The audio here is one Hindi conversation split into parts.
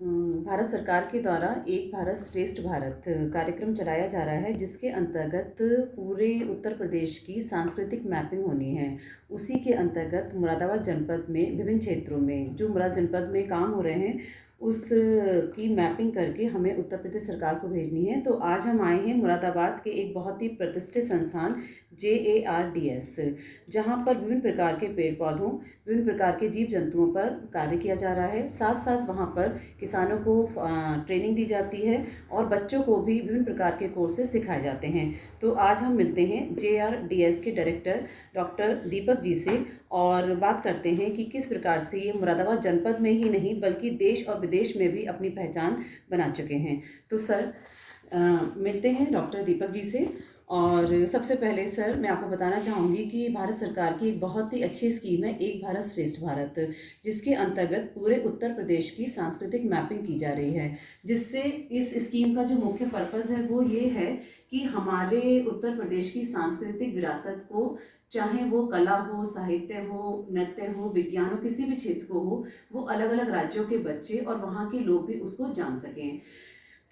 भारत सरकार के द्वारा एक भारत श्रेष्ठ भारत कार्यक्रम चलाया जा रहा है, जिसके अंतर्गत पूरे उत्तर प्रदेश की सांस्कृतिक मैपिंग होनी है। उसी के अंतर्गत मुरादाबाद जनपद में विभिन्न क्षेत्रों में जो मुराद जनपद में काम हो रहे हैं, उस की मैपिंग करके हमें उत्तर प्रदेश सरकार को भेजनी है। तो आज हम आए हैं मुरादाबाद के एक बहुत ही प्रतिष्ठित संस्थान JARDS, जहाँ पर विभिन्न प्रकार के पेड़ पौधों, विभिन्न प्रकार के जीव जंतुओं पर कार्य किया जा रहा है। साथ साथ वहाँ पर किसानों को ट्रेनिंग दी जाती है और बच्चों को भी विभिन्न प्रकार के कोर्सेज सिखाए जाते हैं। तो आज हम मिलते हैं JARDS के डायरेक्टर डॉक्टर दीपक जी से और बात करते हैं कि किस प्रकार से ये मुरादाबाद जनपद में ही नहीं बल्कि देश और विदेश में भी अपनी पहचान बना चुके हैं। तो सर, मिलते हैं डॉक्टर दीपक जी से। और सबसे पहले सर, मैं आपको बताना चाहूँगी कि भारत सरकार की एक बहुत ही अच्छी स्कीम है एक भारत श्रेष्ठ भारत, जिसके अंतर्गत पूरे उत्तर प्रदेश की सांस्कृतिक मैपिंग की जा रही है। जिससे इस स्कीम का जो मुख्य पर्पज़ है वो ये है कि हमारे उत्तर प्रदेश की सांस्कृतिक विरासत को, चाहे वो कला हो, साहित्य हो, नृत्य हो, विज्ञान हो, किसी भी क्षेत्र को हो, वो अलग अलग राज्यों के बच्चे और वहाँ के लोग भी उसको जान सकें।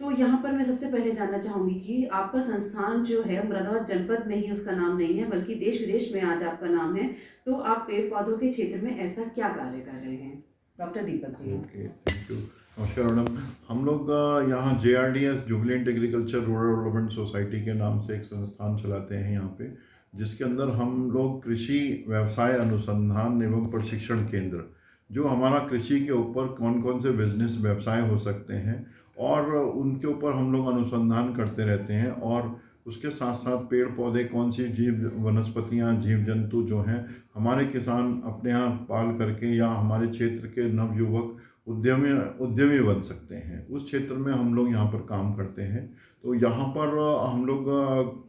तो यहाँ पर मैं सबसे पहले जानना चाहूँगी कि आपका संस्थान जो है मुरादाबाद जनपद में ही उसका नाम नहीं है बल्कि देश विदेश में आज आपका नाम है। तो आप पेड़ पौधों के क्षेत्र में ऐसा क्या कार्य कर रहे हैं, doctor Deepak ji? Okay, thank you. नमस्कार मैडम। हम लोग यहाँ JRDS Jubilant agriculture rural development society के नाम से एक संस्थान चलाते हैं यहाँ पे, जिसके अंदर हम लोग कृषि व्यवसाय अनुसंधान एवं प्रशिक्षण केंद्र, जो हमारा कृषि के ऊपर कौन कौन से बिजनेस व्यवसाय हो सकते हैं और उनके ऊपर हम लोग अनुसंधान करते रहते हैं। और उसके साथ साथ पेड़ पौधे, कौन सी जीव वनस्पतियाँ, जीव जंतु जो हैं हमारे किसान अपने यहाँ पाल करके या हमारे क्षेत्र के नवयुवक उद्यमी उद्यमी बन सकते हैं, उस क्षेत्र में हम लोग यहाँ पर काम करते हैं। तो यहाँ पर हम लोग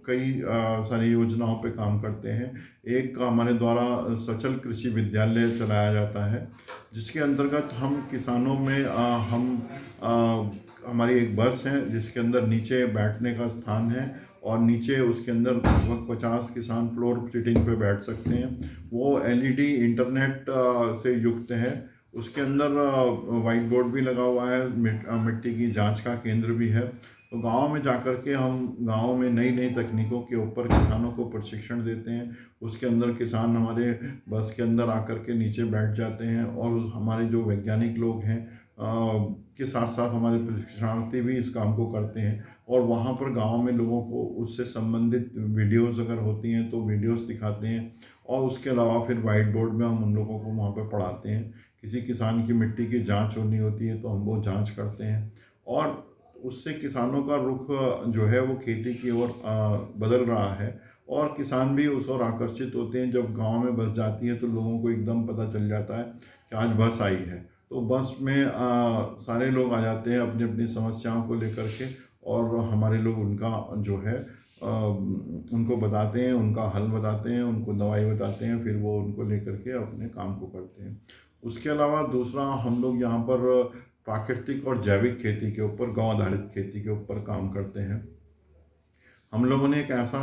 कई सारी योजनाओं पे काम करते हैं। एक हमारे द्वारा सचल कृषि विद्यालय चलाया जाता है, जिसके अंतर्गत हम किसानों में हमारी एक बस है जिसके अंदर नीचे बैठने का स्थान है और नीचे उसके अंदर लगभग 50 किसान फ्लोर सीटिंग पे बैठ सकते हैं। वो LED इंटरनेट से युक्त है। उसके अंदर वाइट बोर्ड भी लगा हुआ है, मिट्टी की जांच का केंद्र भी है। तो गांव में जाकर के हम गांव में नई नई तकनीकों के ऊपर किसानों को प्रशिक्षण देते हैं। उसके अंदर किसान हमारे बस के अंदर आकर के नीचे बैठ जाते हैं और हमारे जो वैज्ञानिक लोग हैं के साथ साथ हमारे प्रशिक्षणार्थी भी इस काम को करते हैं। और वहाँ पर गांव में लोगों को उससे संबंधित वीडियोस अगर होती हैं तो वीडियोस दिखाते हैं। और उसके अलावा फिर वाइट बोर्ड में हम उन लोगों को वहाँ पर पढ़ाते हैं। किसी किसान की मिट्टी की जांच होनी होती है तो हम वो जांच करते हैं और उससे किसानों का रुख जो है वो खेती की ओर बदल रहा है और किसान भी उस ओर आकर्षित होते हैं। जब गांव में बस जाती है तो लोगों को एकदम पता चल जाता है कि आज बस आई है, तो बस में सारे लोग आ जाते हैं अपनी अपनी समस्याओं को लेकर के और हमारे लोग उनका जो है उनको बताते हैं, उनका हल बताते हैं, उनको दवाई बताते हैं, फिर वो उनको लेकर के अपने काम को करते हैं। उसके अलावा दूसरा, हम लोग यहाँ पर प्राकृतिक और जैविक खेती के ऊपर, गांव आधारित खेती के ऊपर काम करते हैं। हम लोगों ने एक ऐसा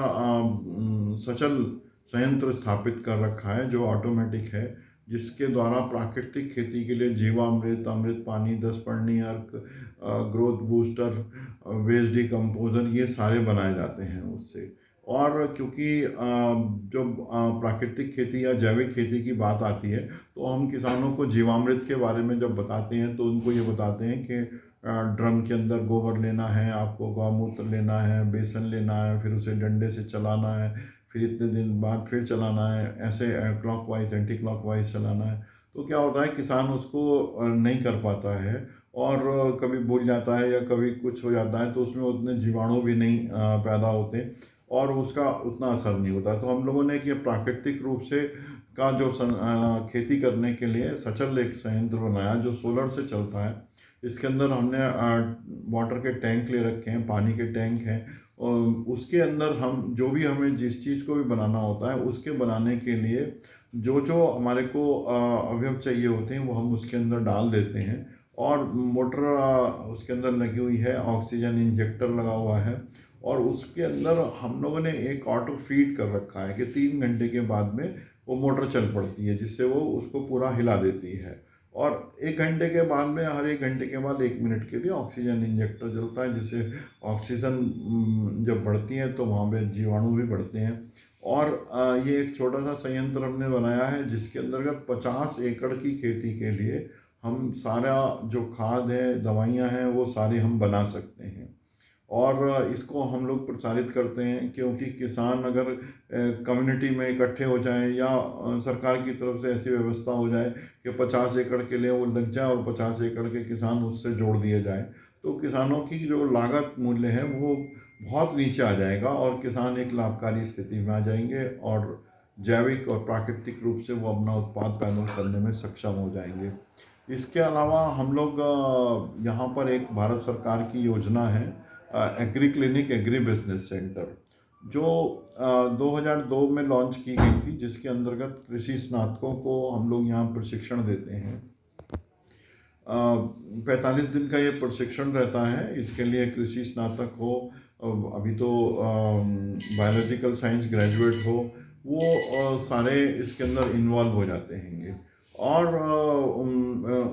सचल संयंत्र स्थापित कर रखा है जो ऑटोमेटिक है, जिसके द्वारा प्राकृतिक खेती के लिए जीवामृत, अमृत पानी, 10 अर्क, ग्रोथ बूस्टर, वेस्ट डिकम्पोजर, ये सारे बनाए जाते हैं उससे। और क्योंकि जब प्राकृतिक खेती या जैविक खेती की बात आती है तो हम किसानों को जीवामृत के बारे में जब बताते हैं तो उनको ये बताते हैं कि ड्रम के अंदर गोबर लेना है, आपको गौमूत्र लेना है, बेसन लेना है, फिर उसे डंडे से चलाना है, फिर इतने दिन बाद फिर चलाना है, ऐसे क्लॉकवाइज एंटी क्लॉकवाइज चलाना है। तो क्या होता है, किसान उसको नहीं कर पाता है और कभी भूल जाता है या कभी कुछ हो जाता है तो उसमें उतने जीवाणु भी नहीं पैदा होते और उसका उतना असर नहीं होता। तो हम लोगों ने कि प्राकृतिक रूप से का जो खेती करने के लिए सचल एक संयंत्र बनाया जो सोलर से चलता है। इसके अंदर हमने वाटर के टैंक ले रखे हैं, पानी के टैंक हैं और उसके अंदर हम जो भी हमें जिस चीज़ को भी बनाना होता है उसके बनाने के लिए जो जो हमारे को अवयव चाहिए होते हैं वो हम उसके अंदर डाल देते हैं। और मोटर उसके अंदर लगी हुई है, ऑक्सीजन इंजेक्टर लगा हुआ है और उसके अंदर हम लोगों ने एक ऑटो फीड कर रखा है कि 3 घंटे के बाद में वो मोटर चल पड़ती है, जिससे वो उसको पूरा हिला देती है। और 1 घंटे के बाद में, हर 1 घंटे के बाद 1 मिनट के लिए ऑक्सीजन इंजेक्टर चलता है, जिससे ऑक्सीजन जब बढ़ती है तो वहाँ पे जीवाणु भी बढ़ते हैं। और ये एक छोटा सा संयंत्र हमने बनाया है जिसके अंतर्गत 50 एकड़ की खेती के लिए हम सारा जो खाद है, दवाइयाँ हैं, वो सारी हम बना सकते हैं। और इसको हम लोग प्रसारित करते हैं, क्योंकि किसान अगर कम्युनिटी में इकट्ठे हो जाएं या सरकार की तरफ से ऐसी व्यवस्था हो जाए कि 50 एकड़ के लिए वो लग जाए और 50 एकड़ के किसान उससे जोड़ दिए जाए, तो किसानों की जो लागत मूल्य है वो बहुत नीचे आ जाएगा और किसान एक लाभकारी स्थिति में आ जाएंगे और जैविक और प्राकृतिक रूप से वो अपना उत्पाद पैदा करने में सक्षम हो जाएंगे। इसके अलावा हम लोग यहाँ पर एक भारत सरकार की योजना है, agree clinic agri business centre, जो 2002 में लॉन्च की गई थी, जिसके अंतर्गत कृषि स्नातकों को हम लोग यहाँ प्रशिक्षण देते हैं। 45 दिन का ये प्रशिक्षण रहता है। इसके लिए कृषि स्नातक हो, अभी तो बायोलॉजिकल साइंस ग्रेजुएट हो, वो सारे इसके अंदर इन्वॉल्व हो जाते हैं। और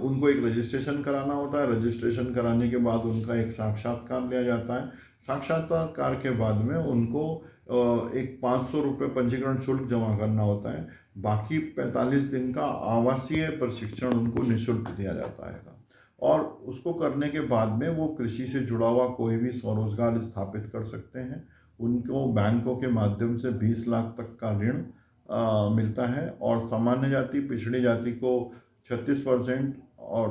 उनको एक रजिस्ट्रेशन कराना होता है। रजिस्ट्रेशन कराने के बाद उनका एक साक्षात्कार लिया जाता है। साक्षात्कार के बाद में उनको एक 500 रुपये पंजीकरण शुल्क जमा करना होता है। बाकी 45 दिन का आवासीय प्रशिक्षण उनको निःशुल्क दिया जाता है। और उसको करने के बाद में वो कृषि से जुड़ा हुआ कोई भी स्वरोजगार स्थापित कर सकते हैं। उनको बैंकों के माध्यम से 20 लाख तक का ऋण मिलता है। और सामान्य जाति, पिछड़ी जाति को 36% और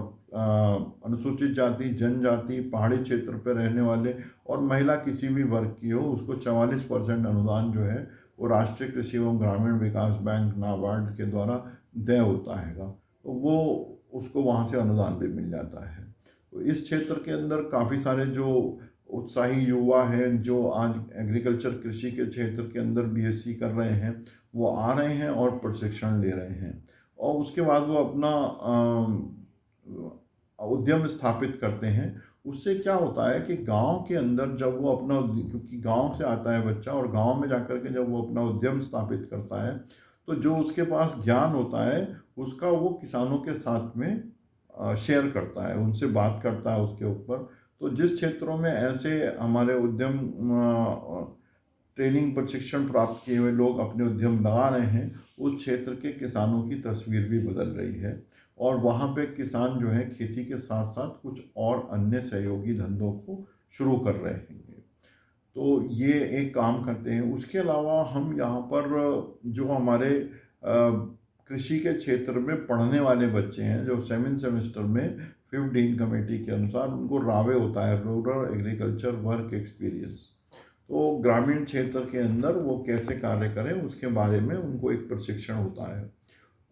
अनुसूचित जाति, जनजाति, पहाड़ी क्षेत्र पर रहने वाले और महिला किसी भी वर्ग की हो, उसको 44% अनुदान जो है वो राष्ट्रीय कृषि एवं ग्रामीण विकास बैंक नाबार्ड के द्वारा तय होता है। तो वो उसको वहाँ से अनुदान भी मिल जाता है। तो इस क्षेत्र के अंदर काफ़ी सारे जो उत्साही युवा हैं, जो आज एग्रीकल्चर कृषि के क्षेत्र के अंदर बीएससी कर रहे हैं, वो आ रहे हैं और प्रशिक्षण ले रहे हैं। और उसके बाद वो अपना उद्यम स्थापित करते हैं। उससे क्या होता है कि गांव के अंदर जब वो अपना, क्योंकि गांव से आता है बच्चा, और गांव में जाकर के जब वो अपना उद्यम स्थापित करता है, तो जो उसके पास ज्ञान होता है उसका वो किसानों के साथ में शेयर करता है, उनसे बात करता है उसके ऊपर। तो जिस क्षेत्रों में ऐसे हमारे उद्यम ट्रेनिंग प्रशिक्षण प्राप्त किए हुए लोग अपने उद्यम लगा रहे हैं, उस क्षेत्र के किसानों की तस्वीर भी बदल रही है। और वहाँ पे किसान जो है खेती के साथ साथ कुछ और अन्य सहयोगी धंधों को शुरू कर रहे हैं। तो ये एक काम करते हैं। उसके अलावा हम यहाँ पर जो हमारे कृषि के क्षेत्र में पढ़ने वाले बच्चे हैं, जो 7 सेमेस्टर में 15 कमेटी के अनुसार उनको रावे होता है, रूरल एग्रीकल्चर वर्क एक्सपीरियंस। तो ग्रामीण क्षेत्र के अंदर वो कैसे कार्य करें उसके बारे में उनको एक प्रशिक्षण होता है।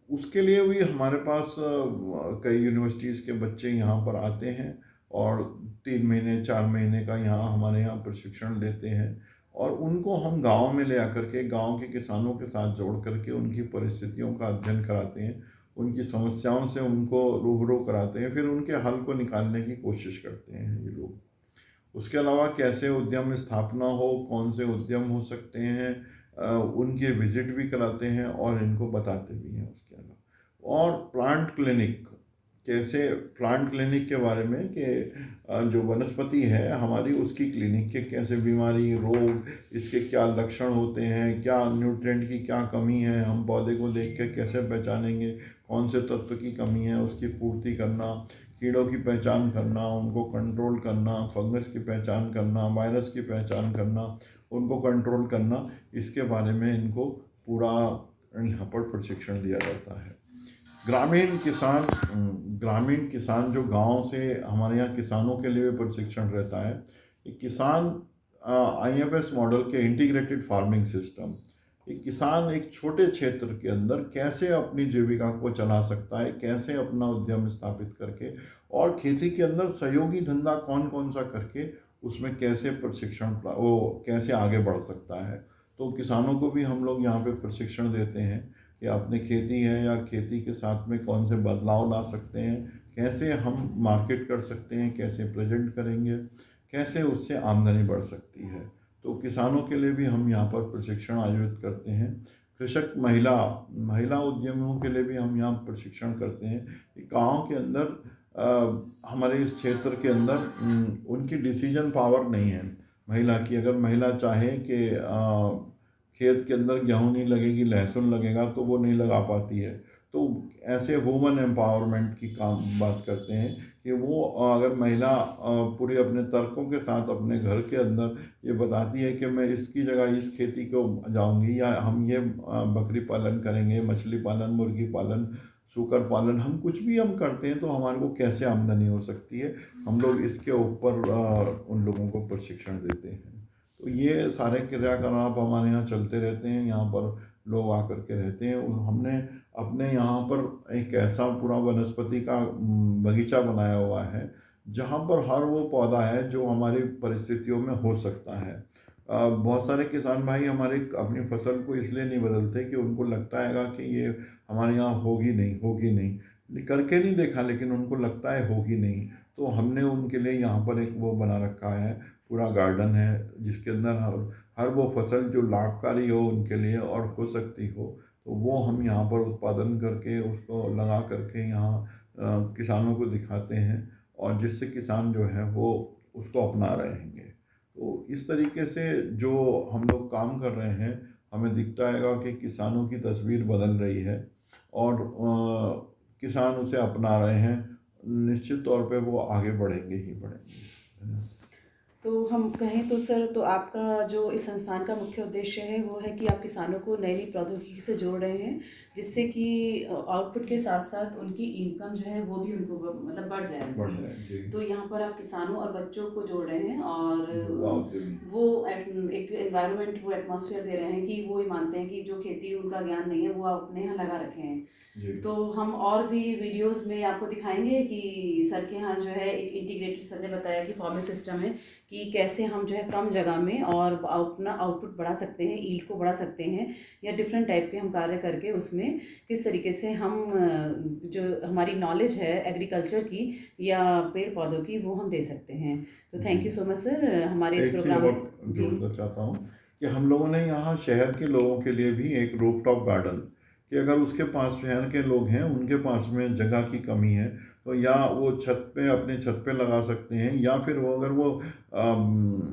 उसके लिए भी हमारे पास कई यूनिवर्सिटीज़ के बच्चे यहाँ पर आते हैं और 3 महीने 4 महीने का यहाँ हमारे यहाँ प्रशिक्षण लेते हैं। और उनको हम गांव में ले आकर के गांव के किसानों के साथ जोड़ करके उनकी परिस्थितियों का अध्ययन कराते हैं, उनकी समस्याओं से उनको रूबरू कराते हैं, फिर उनके हल को निकालने की कोशिश करते हैं ये लोग। उसके अलावा कैसे उद्यम स्थापना हो, कौन से उद्यम हो सकते हैं, उनके विजिट भी कराते हैं और इनको बताते भी हैं। उसके अलावा और प्लांट क्लिनिक, कैसे प्लांट क्लिनिक के बारे में कि जो वनस्पति है हमारी, उसकी क्लिनिक के कैसे बीमारी, रोग, इसके क्या लक्षण होते हैं, क्या न्यूट्रिएंट की क्या कमी है, हम पौधे को देख के कैसे पहचानेंगे कौन से तत्व की कमी है, उसकी पूर्ति करना, कीड़ों की पहचान करना, उनको कंट्रोल करना, फंगस की पहचान करना, वायरस की पहचान करना, उनको कंट्रोल करना, इसके बारे में इनको पूरा यहाँ पर प्रशिक्षण दिया जाता है। ग्रामीण किसान जो गांव से, हमारे यहाँ किसानों के लिए प्रशिक्षण रहता है। किसान IFS मॉडल के इंटीग्रेटेड फार्मिंग सिस्टम, एक किसान एक छोटे क्षेत्र के अंदर कैसे अपनी जीविका को चला सकता है, कैसे अपना उद्यम स्थापित करके, और खेती के अंदर सहयोगी धंधा कौन कौन सा करके उसमें कैसे प्रशिक्षण वो कैसे आगे बढ़ सकता है। तो किसानों को भी हम लोग यहाँ पे प्रशिक्षण देते हैं कि अपनी खेती है या खेती के साथ में कौन से बदलाव ला सकते हैं, कैसे हम मार्केट कर सकते हैं, कैसे प्रेजेंट करेंगे, कैसे उससे आमदनी बढ़ सकती है। तो किसानों के लिए भी हम यहाँ पर प्रशिक्षण आयोजित करते हैं। कृषक महिला उद्यमियों के लिए भी हम यहाँ प्रशिक्षण करते हैं कि गाँव के अंदर हमारे इस क्षेत्र के अंदर उनकी डिसीजन पावर नहीं है महिला की। अगर महिला चाहे कि खेत के अंदर गेहूँ नहीं लगेगी, लहसुन लगेगा, तो वो नहीं लगा पाती है। तो ऐसे वुमन एम्पावरमेंट की काम बात करते हैं कि वो अगर महिला पूरे अपने तर्कों के साथ अपने घर के अंदर ये बताती है कि मैं इसकी जगह इस खेती को जाऊंगी, या हम ये बकरी पालन करेंगे, मछली पालन, मुर्गी पालन, सूकर पालन, हम कुछ भी हम करते हैं तो हमारे को कैसे आमदनी हो सकती है, हम लोग इसके ऊपर उन लोगों को प्रशिक्षण देते हैं। तो ये सारे क्रियाकलाप हमारे यहाँ चलते रहते हैं। यहाँ पर लोग आकर के रहते हैं। हमने अपने यहाँ पर एक ऐसा पूरा वनस्पति का बगीचा बनाया हुआ है जहाँ पर हर वो पौधा है जो हमारी परिस्थितियों में हो सकता है। बहुत सारे किसान भाई हमारे अपनी फसल को इसलिए नहीं बदलते कि उनको लगता है कि ये हमारे यहाँ होगी नहीं, करके नहीं देखा, लेकिन उनको लगता है होगी नहीं। तो हमने उनके लिए यहाँ पर एक वो बना रखा है, पूरा गार्डन है जिसके अंदर हर वो फसल जो लाभकारी हो उनके लिए और हो सकती हो, तो वो हम यहाँ पर उत्पादन करके उसको लगा करके यहाँ किसानों को दिखाते हैं, और जिससे किसान जो है वो उसको अपना रहे हैं। तो इस तरीके से जो हम लोग काम कर रहे हैं, हमें दिखता है कि किसानों की तस्वीर बदल रही है और किसान उसे अपना रहे हैं। निश्चित तौर पे वो आगे बढ़ेंगे ही बढ़ेंगे, है ना। तो हम कहें तो सर, तो आपका जो इस संस्थान का मुख्य उद्देश्य है वो है कि आप किसानों को नई नई प्रौद्योगिकी से जोड़ रहे हैं, जिससे कि आउटपुट के साथ साथ उनकी इनकम जो है वो भी उनको मतलब बढ़ जाए बढ़ उनकी। जाए जी। तो यहाँ पर आप किसानों और बच्चों को जोड़ रहे हैं, और वाह देवी। वो एक एनवायरनमेंट, वो एटमॉस्फेयर दे रहे हैं कि वो ये मानते हैं कि जो खेती उनका ज्ञान नहीं है वो आप अपने यहाँ लगा रखे हैं। जी। तो हम और भी वीडियोस में आपको दिखाएंगे कि सर के यहाँ जो है एक इंटीग्रेटेड, सर ने बताया कि फार्मिंग सिस्टम है कि कैसे हम जो है कम जगह में और अपना आउटपुट बढ़ा सकते हैं, ईल्ड को बढ़ा सकते हैं, या डिफरेंट टाइप के हम कार्य करके उसमें किस तरीके से हम जो हमारी नॉलेज है एग्रीकल्चर की या पेड़ पौधों की वो हम दे सकते हैं। तो thank you so much sir हमारे इस एक चीज़ प्रोग्राम और में। जी जोड़ना चाहता हूँ कि हम लोगों ने यहाँ शहर के लोगों के लिए भी एक रूफटॉप गार्डन, कि अगर उसके पास शहर के लोग हैं उनके पास में जगह की कमी है तो या वो छत पे अपने छत पे लगा सकते हैं, या फिर वो अगर वो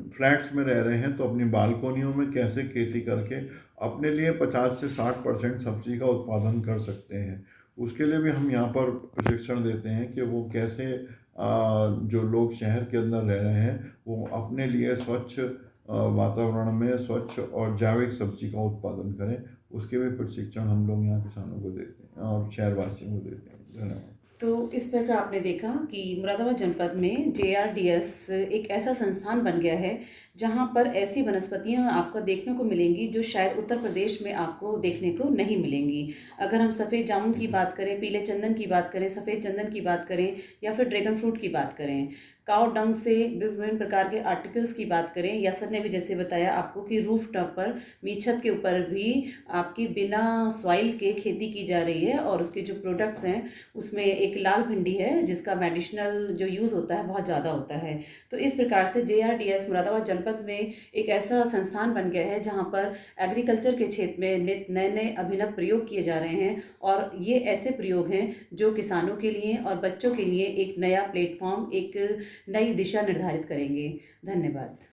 फ्लैट्स में रह रहे हैं तो अपनी बालकोनियों में कैसे खेती करके अपने लिए 50 से 60% सब्जी का उत्पादन कर सकते हैं। उसके लिए भी हम यहाँ पर प्रशिक्षण देते हैं कि वो कैसे जो लोग शहर के अंदर रह रहे हैं वो अपने लिए स्वच्छ वातावरण में स्वच्छ और जैविक सब्जी का उत्पादन करें। उसके भी प्रशिक्षण हम लोग यहाँ किसानों को देते हैं और शहरवासियों को देते हैं। धन्यवाद। तो इस प्रकार आपने देखा कि मुरादाबाद जनपद में JRDS एक ऐसा संस्थान बन गया है जहां पर ऐसी वनस्पतियां आपको देखने को मिलेंगी जो शायद उत्तर प्रदेश में आपको देखने को नहीं मिलेंगी। अगर हम सफ़ेद जामुन की बात करें, पीले चंदन की बात करें, सफ़ेद चंदन की बात करें, या फिर ड्रैगन फ्रूट की बात करें, काव डंग से विभिन्न प्रकार के आर्टिकल्स की बात करें, या सर ने भी जैसे बताया आपको कि रूफ टॉप पर, छत के ऊपर भी आपकी बिना सॉइल के खेती की जा रही है, और उसके जो प्रोडक्ट्स हैं उसमें एक लाल भिंडी है जिसका मेडिसिनल जो यूज़ होता है बहुत ज़्यादा होता है। तो इस प्रकार से JRDS मुरादाबाद जनपद में एक ऐसा संस्थान बन गया है जहाँ पर एग्रीकल्चर के क्षेत्र में नए नए अभिनव प्रयोग किए जा रहे हैं, और ये ऐसे प्रयोग हैं जो किसानों के लिए और बच्चों के लिए एक नया प्लेटफॉर्म, एक नई दिशा निर्धारित करेंगे। धन्यवाद।